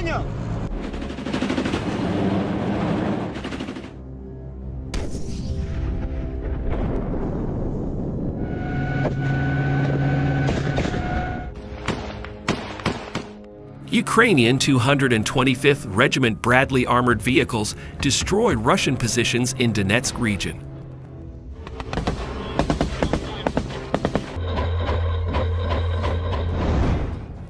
Понял? Ukrainian 225th Regiment Bradley armored vehicles destroyed Russian positions in Donetsk region.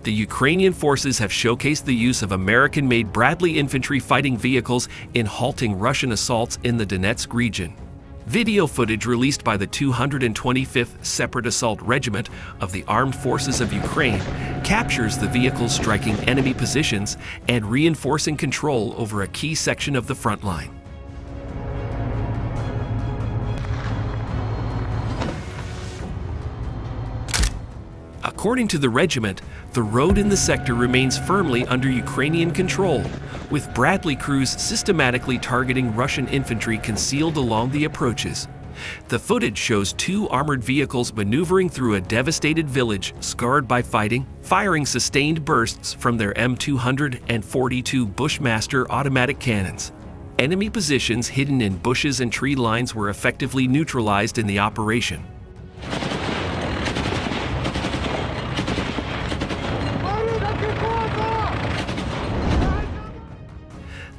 The Ukrainian forces have showcased the use of American-made Bradley Infantry Fighting Vehicles in halting Russian assaults in the Donetsk region. Video footage released by the 225th Separate Assault Regiment of the Armed Forces of Ukraine captures the vehicles striking enemy positions and reinforcing control over a key section of the front line. According to the regiment, the road in the sector remains firmly under Ukrainian control, with Bradley crews systematically targeting Russian infantry concealed along the approaches. The footage shows two armored vehicles maneuvering through a devastated village scarred by fighting, firing sustained bursts from their M242 Bushmaster automatic cannons. Enemy positions hidden in bushes and tree lines were effectively neutralized in the operation.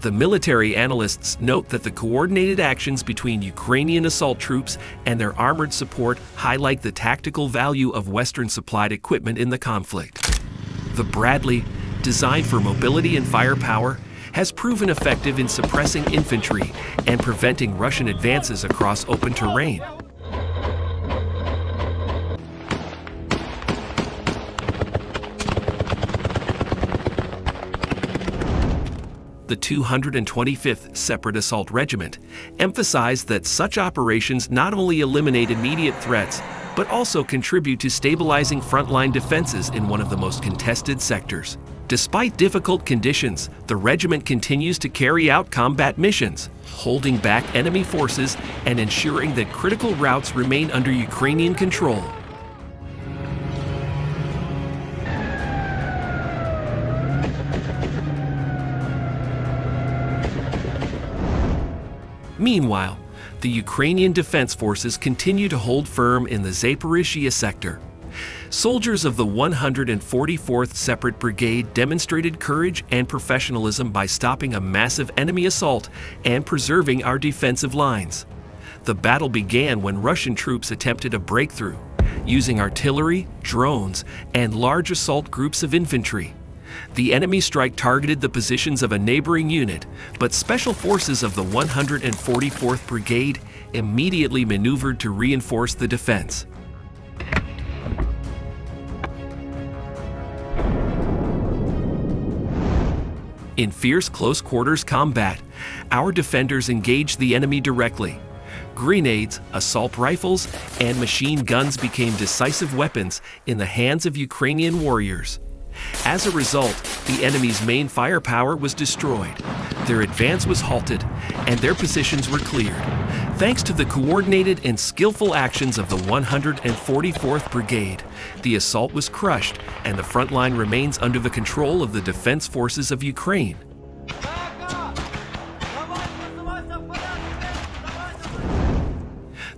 The military analysts note that the coordinated actions between Ukrainian assault troops and their armored support highlight the tactical value of Western supplied equipment in the conflict. The Bradley, designed for mobility and firepower, has proven effective in suppressing infantry and preventing Russian advances across open terrain. The 225th Separate Assault Regiment emphasized that such operations not only eliminate immediate threats, but also contribute to stabilizing frontline defenses in one of the most contested sectors. Despite difficult conditions, the regiment continues to carry out combat missions, holding back enemy forces and ensuring that critical routes remain under Ukrainian control. Meanwhile, the Ukrainian defense forces continue to hold firm in the Zaporizhzhia sector. Soldiers of the 144th Separate Brigade demonstrated courage and professionalism by stopping a massive enemy assault and preserving our defensive lines. The battle began when Russian troops attempted a breakthrough, using artillery, drones, and large assault groups of infantry. The enemy strike targeted the positions of a neighboring unit, but special forces of the 144th Brigade immediately maneuvered to reinforce the defense. In fierce close-quarters combat, our defenders engaged the enemy directly. Grenades, assault rifles, and machine guns became decisive weapons in the hands of Ukrainian warriors. As a result, the enemy's main firepower was destroyed, their advance was halted, and their positions were cleared. Thanks to the coordinated and skillful actions of the 144th Brigade, the assault was crushed and the front line remains under the control of the defense forces of Ukraine.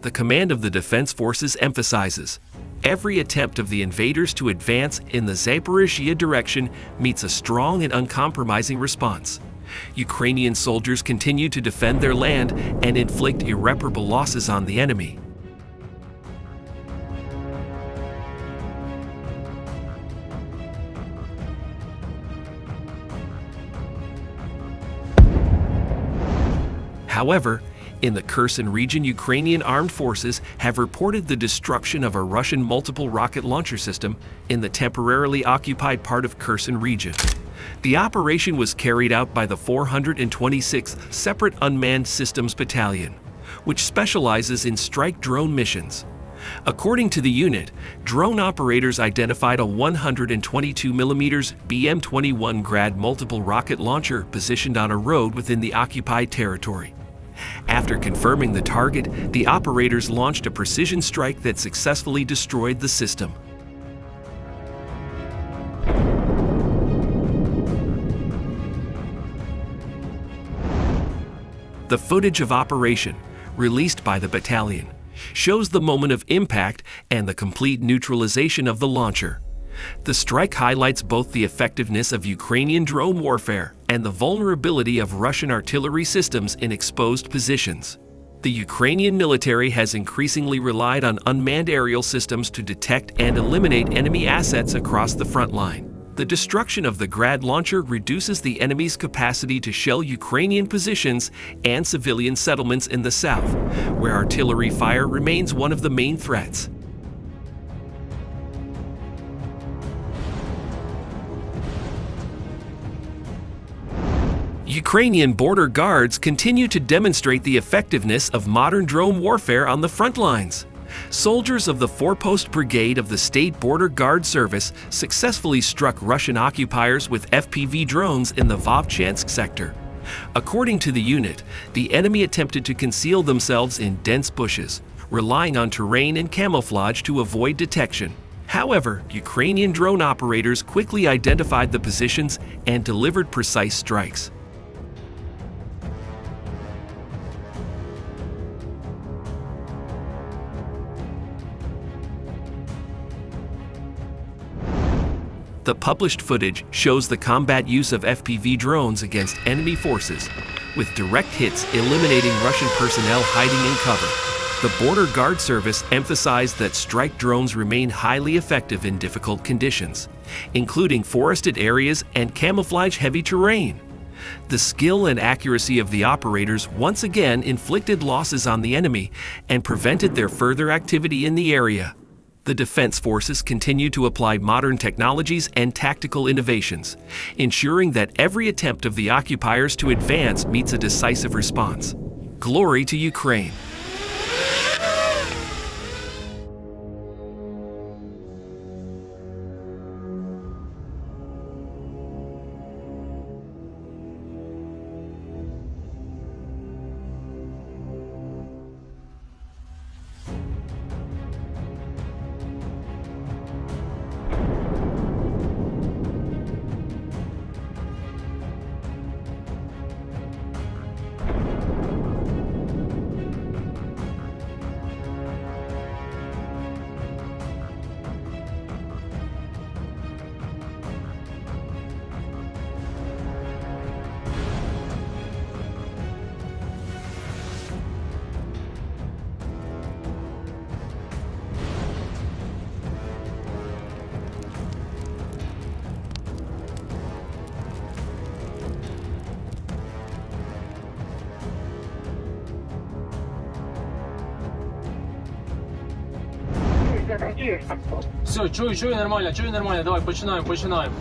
The command of the defense forces emphasizes, every attempt of the invaders to advance in the Zaporizhzhia direction meets a strong and uncompromising response. Ukrainian soldiers continue to defend their land and inflict irreparable losses on the enemy. However, in the Kherson region, Ukrainian armed forces have reported the destruction of a Russian multiple rocket launcher system in the temporarily occupied part of Kherson region. The operation was carried out by the 426th Separate Unmanned Systems Battalion, which specializes in strike drone missions. According to the unit, drone operators identified a 122mm BM-21 Grad multiple rocket launcher positioned on a road within the occupied territory. After confirming the target, the operators launched a precision strike that successfully destroyed the system. The footage of operation, released by the battalion, shows the moment of impact and the complete neutralization of the launcher. The strike highlights both the effectiveness of Ukrainian drone warfare and the vulnerability of Russian artillery systems in exposed positions. The Ukrainian military has increasingly relied on unmanned aerial systems to detect and eliminate enemy assets across the front line. The destruction of the Grad launcher reduces the enemy's capacity to shell Ukrainian positions and civilian settlements in the south, where artillery fire remains one of the main threats. Ukrainian border guards continue to demonstrate the effectiveness of modern drone warfare on the front lines. Soldiers of the 4-post Brigade of the State Border Guard Service successfully struck Russian occupiers with FPV drones in the Vovchansk sector. According to the unit, the enemy attempted to conceal themselves in dense bushes, relying on terrain and camouflage to avoid detection. However, Ukrainian drone operators quickly identified the positions and delivered precise strikes. The published footage shows the combat use of FPV drones against enemy forces, with direct hits eliminating Russian personnel hiding in cover. The Border Guard Service emphasized that strike drones remain highly effective in difficult conditions, including forested areas and camouflage-heavy terrain. The skill and accuracy of the operators once again inflicted losses on the enemy and prevented their further activity in the area. The defense forces continue to apply modern technologies and tactical innovations, ensuring that every attempt of the occupiers to advance meets a decisive response. Glory to Ukraine! Все, чую нормально, давай, починаємо. Постріл!